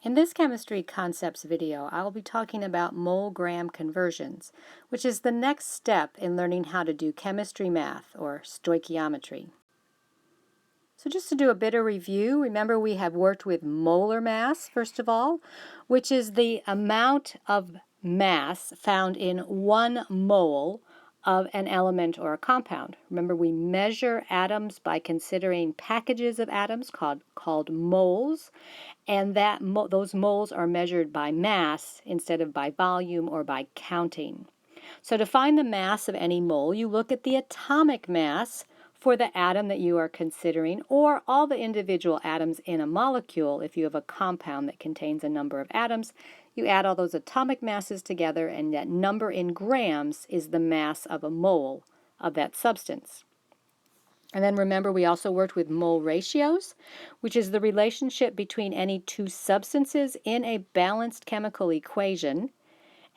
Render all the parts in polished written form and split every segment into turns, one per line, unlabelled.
In this chemistry concepts video, I will be talking about MoleGram conversions, which is the next step in learning how to do chemistry math, or stoichiometry. So just to do a bit of review, remember we have worked with molar mass, first of all, which is the amount of mass found in 1 mole of an element or a compound. Remember, we measure atoms by considering packages of atoms called moles, and those moles are measured by mass instead of by volume or by counting. So to find the mass of any mole, you look at the atomic mass for the atom that you are considering, or all the individual atoms in a molecule. If you have a compound that contains a number of atoms, you add all those atomic masses together, and that number in grams is the mass of a mole of that substance. And then remember, we also worked with mole ratios, which is the relationship between any two substances in a balanced chemical equation.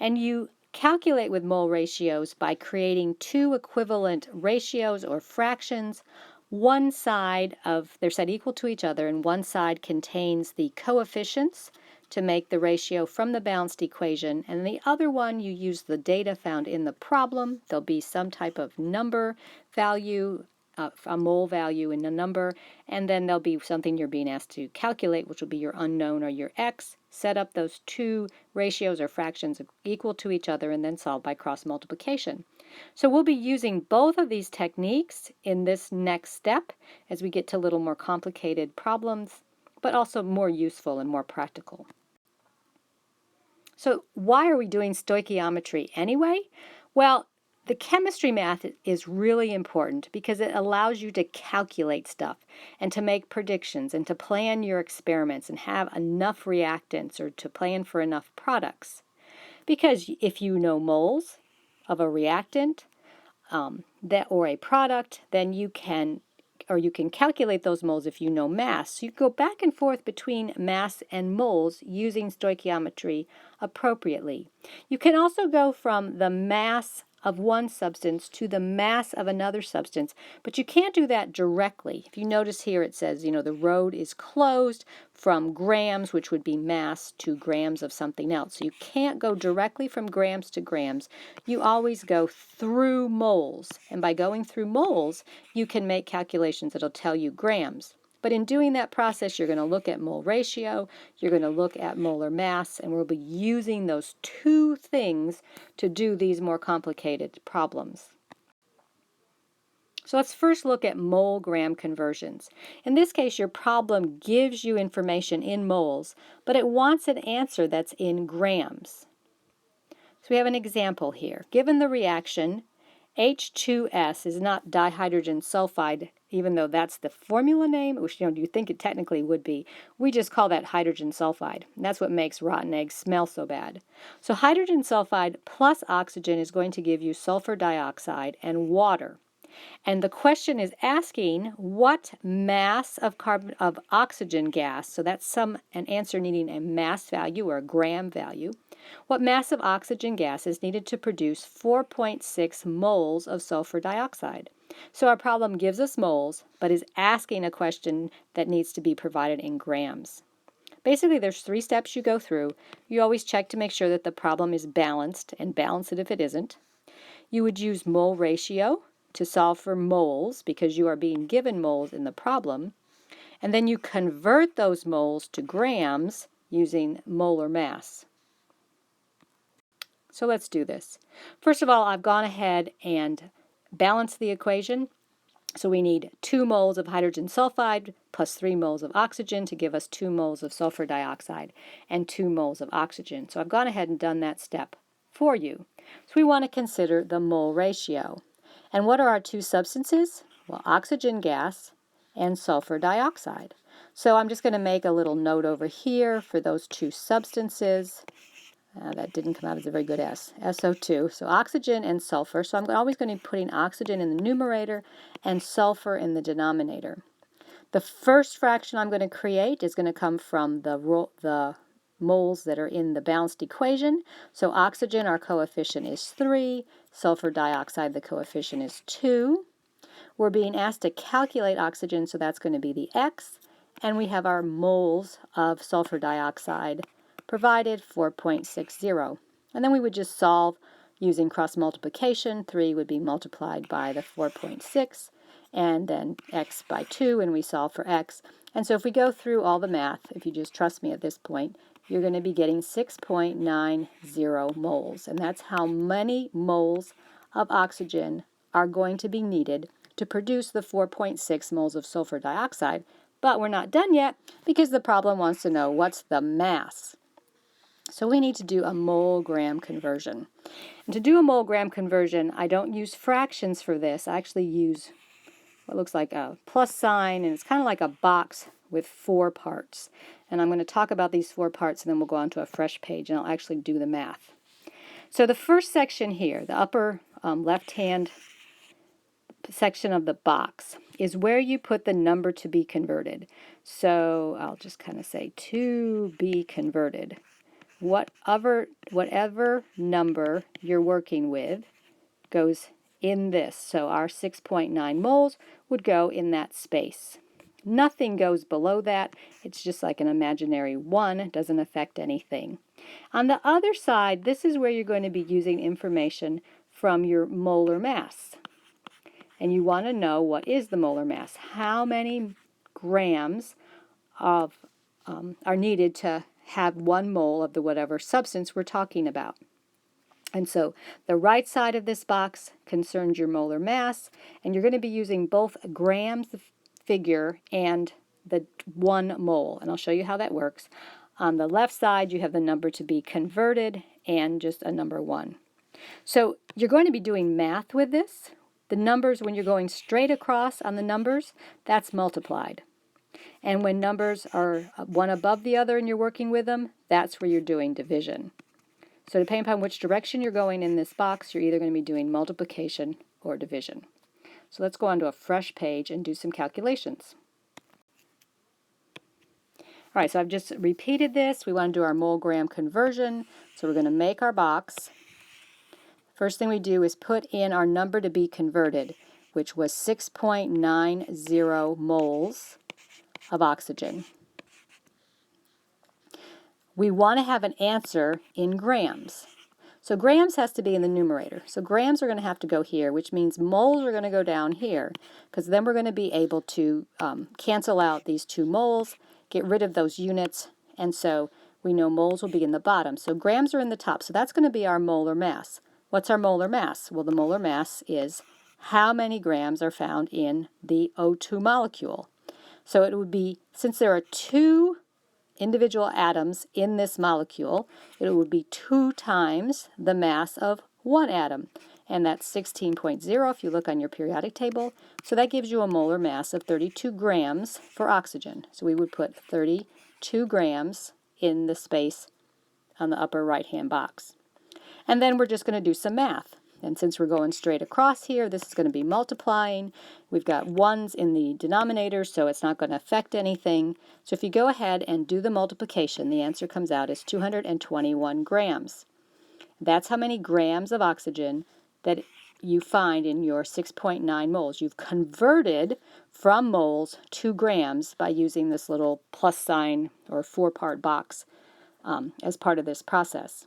And you calculate with mole ratios by creating two equivalent ratios or fractions. One side they're set equal to each other, and one side contains the coefficients to make the ratio from the balanced equation, and the other one you use the data found in the problem. There'll be some type of number value, a mole value in a number, and then there'll be something you're being asked to calculate, which will be your unknown or your x. Set up those two ratios or fractions equal to each other, and then solve by cross multiplication. So we'll be using both of these techniques in this next step as we get to a little more complicated problems, but also more useful and more practical. So why are we doing stoichiometry anyway? Well, the chemistry math is really important because it allows you to calculate stuff and to make predictions and to plan your experiments and have enough reactants or to plan for enough products. Because if you know moles of a reactant or a product, then you can calculate those moles if you know mass. So you go back and forth between mass and moles using stoichiometry appropriately. You can also go from the mass of one substance to the mass of another substance, but you can't do that directly. If you notice here, it says, the road is closed from grams, which would be mass, to grams of something else. So you can't go directly from grams to grams. You always go through moles, and by going through moles, you can make calculations that'll tell you grams. But in doing that process, you're going to look at mole ratio, you're going to look at molar mass, and we'll be using those two things to do these more complicated problems. So let's first look at MoleGram conversions. In this case, your problem gives you information in moles, but it wants an answer that's in grams. So we have an example here. Given the reaction, H2S is not dihydrogen sulfide, even though that's the formula name, which you think it technically would be. We just call that hydrogen sulfide. And that's what makes rotten eggs smell so bad. So hydrogen sulfide plus oxygen is going to give you sulfur dioxide and water. And the question is asking what mass of oxygen gas, so that's an answer needing a mass value or a gram value. What mass of oxygen gas is needed to produce 4.6 moles of sulfur dioxide? So our problem gives us moles, but is asking a question that needs to be provided in grams. Basically, there's 3 steps you go through. You always check to make sure that the problem is balanced, and balance it if it isn't. You would use mole ratio to solve for moles because you are being given moles in the problem. And then you convert those moles to grams using molar mass. So let's do this. First of all, I've gone ahead and balanced the equation. So we need 2 moles of hydrogen sulfide plus 3 moles of oxygen to give us 2 moles of sulfur dioxide and 2 moles of oxygen. So I've gone ahead and done that step for you. So we want to consider the mole ratio. And what are our 2 substances? Well, oxygen gas and sulfur dioxide. So I'm just going to make a little note over here for those 2 substances. That didn't come out as a very good S. SO2. So oxygen and sulfur. So I'm always going to be putting oxygen in the numerator and sulfur in the denominator. The first fraction I'm going to create is going to come from the moles that are in the balanced equation. So oxygen, our coefficient is 3. Sulfur dioxide, the coefficient is 2. We're being asked to calculate oxygen, so that's going to be the x. and we have our moles of sulfur dioxide provided, 4.60. And then we would just solve using cross multiplication. 3 would be multiplied by the 4.6, and then x by 2, and we solve for x. And so if we go through all the math, if you just trust me at this point, you're going to be getting 6.90 moles. And that's how many moles of oxygen are going to be needed to produce the 4.6 moles of sulfur dioxide. But we're not done yet, because the problem wants to know what's the mass. So we need to do a MoleGram conversion. And to do a MoleGram conversion, I don't use fractions for this. I actually use what looks like a plus sign, and it's kind of like a box with 4 parts. And I'm going to talk about these 4 parts, and then we'll go on to a fresh page, and I'll actually do the math. So the first section here, the upper left-hand section of the box, is where you put the number to be converted. So I'll just kind of say to be converted. Whatever number you're working with goes in this. So our 6.9 moles would go in that space. Nothing goes below that. It's just like an imaginary 1. It doesn't affect anything. On the other side, this is where you're going to be using information from your molar mass. And you want to know what is the molar mass. How many grams are needed to have 1 mole of the whatever substance we're talking about. And so the right side of this box concerns your molar mass, and you're going to be using both grams, the figure, and the 1 mole. And I'll show you how that works. On the left side, you have the number to be converted and just a number 1. So you're going to be doing math with this. The numbers, when you're going straight across on the numbers, that's multiplied. And when numbers are one above the other and you're working with them, that's where you're doing division. So depending upon which direction you're going in this box, you're either going to be doing multiplication or division. So let's go on to a fresh page and do some calculations. All right, so I've just repeated this. We want to do our MoleGram conversion. So we're going to make our box. First thing we do is put in our number to be converted, which was 6.90 moles of oxygen. We want to have an answer in grams. So grams has to be in the numerator. So grams are going to have to go here, which means moles are going to go down here, because then we're going to be able to cancel out these 2 moles, get rid of those units, and so we know moles will be in the bottom. So grams are in the top, so that's going to be our molar mass. What's our molar mass? Well, the molar mass is how many grams are found in the O2 molecule. So it would be, since there are 2 individual atoms in this molecule, it would be 2 times the mass of 1 atom. And that's 16.0 if you look on your periodic table. So that gives you a molar mass of 32 grams for oxygen. So we would put 32 grams in the space on the upper right-hand box. And then we're just going to do some math. And since we're going straight across here, this is going to be multiplying. We've got 1s in the denominator, so it's not going to affect anything. So if you go ahead and do the multiplication, the answer comes out as 221 grams. That's how many grams of oxygen that you find in your 6.9 moles. You've converted from moles to grams by using this little plus sign or 4-part box as part of this process.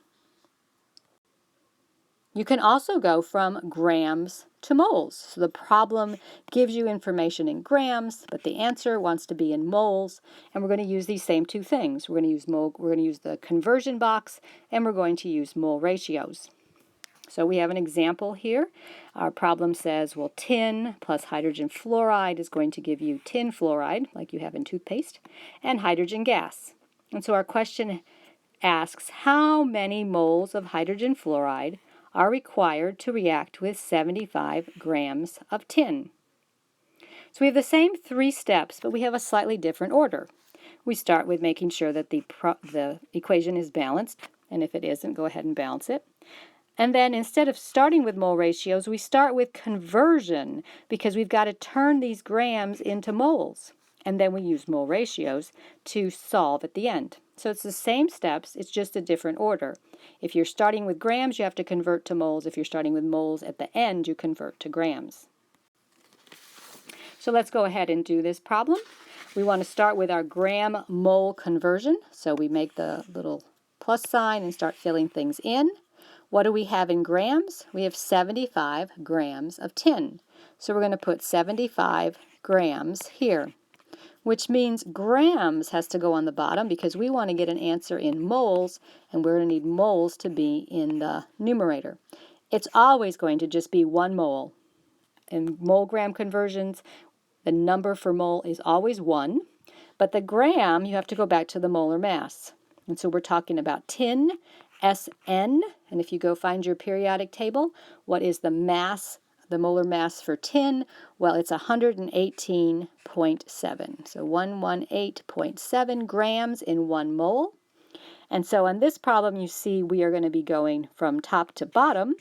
You can also go from grams to moles. So the problem gives you information in grams, but the answer wants to be in moles. And we're going to use these same 2 things. We're going to use the conversion box, and we're going to use mole ratios. So we have an example here. Our problem says, well, tin plus hydrogen fluoride is going to give you tin fluoride, like you have in toothpaste, and hydrogen gas. And so our question asks, how many moles of hydrogen fluoride are required to react with 75 grams of tin? So we have the same 3 steps, but we have a slightly different order. We start with making sure that the equation is balanced, and if it isn't, go ahead and balance it. And then instead of starting with mole ratios, we start with conversion, because we've got to turn these grams into moles. And then we use mole ratios to solve at the end. So it's the same steps, it's just a different order. If you're starting with grams, you have to convert to moles. If you're starting with moles at the end, you convert to grams. So let's go ahead and do this problem. We want to start with our gram-mole conversion. So we make the little plus sign and start filling things in. What do we have in grams? We have 75 grams of tin. So we're going to put 75 grams here, which means grams has to go on the bottom because we want to get an answer in moles, and we're going to need moles to be in the numerator. It's always going to just be 1 mole. In MoleGram conversions, the number for mole is always 1, but the gram, you have to go back to the molar mass. And so we're talking about tin, SN, and if you go find your periodic table, what is the mass, the molar mass for tin? Well, it's 118.7. So 118.7 grams in 1 mole. And so on this problem, you see we are going to be going from top to bottom.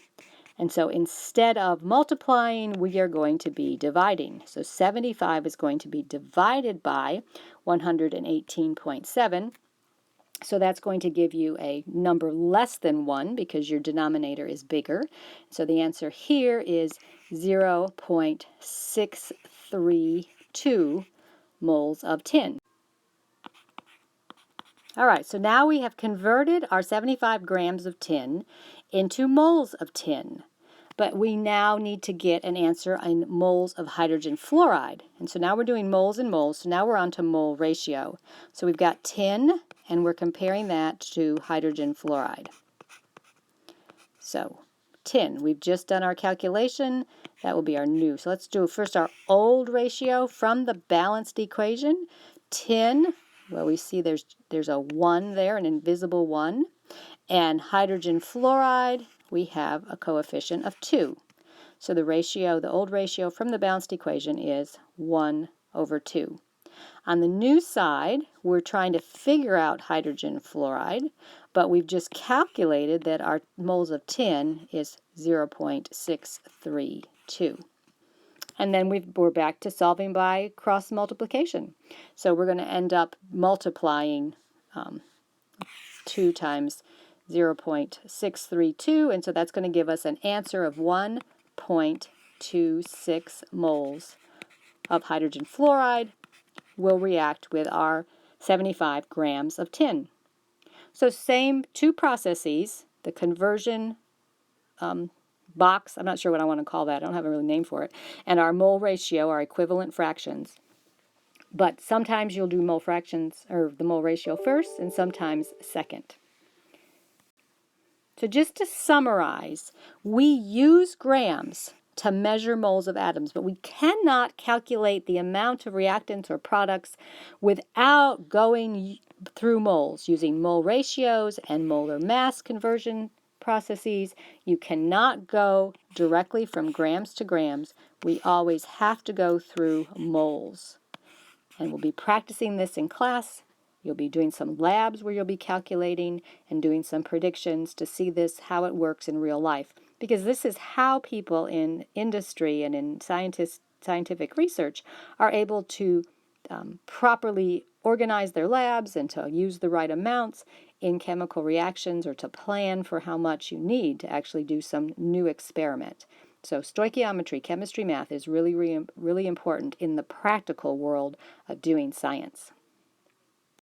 And so instead of multiplying, we are going to be dividing. So 75 is going to be divided by 118.7. So that's going to give you a number less than 1 because your denominator is bigger. So the answer here is 0.632 moles of tin. All right, so now we have converted our 75 grams of tin into moles of tin. But we now need to get an answer in moles of hydrogen fluoride. And so now we're doing moles and moles, so now we're on to mole ratio. So we've got tin, and we're comparing that to hydrogen fluoride. So tin, we've just done our calculation. That will be our new. So let's do first our old ratio from the balanced equation. Tin, well, we see there's a 1 there, an invisible 1. And hydrogen fluoride, we have a coefficient of 2. So the ratio, the old ratio from the balanced equation is 1/2. On the new side, we're trying to figure out hydrogen fluoride, but we've just calculated that our moles of tin is 0.632. And then we're back to solving by cross multiplication. So we're going to end up multiplying 2 times 0.632, and so that's going to give us an answer of 1.26 moles of hydrogen fluoride will react with our 75 grams of tin. So same 2 processes, the conversion box, I'm not sure what I want to call that, I don't have a real name for it, and our mole ratio, our equivalent fractions. But sometimes you'll do mole fractions, or the mole ratio first, and sometimes second. So just to summarize, we use grams to measure moles of atoms, but we cannot calculate the amount of reactants or products without going through moles using mole ratios and molar mass conversion processes. You cannot go directly from grams to grams. We always have to go through moles. And we'll be practicing this in class. You'll be doing some labs where you'll be calculating and doing some predictions to see this, how it works in real life. Because this is how people in industry and in scientific research are able to properly organize their labs and to use the right amounts in chemical reactions or to plan for how much you need to actually do some new experiment. So stoichiometry, chemistry, math is really, really important in the practical world of doing science.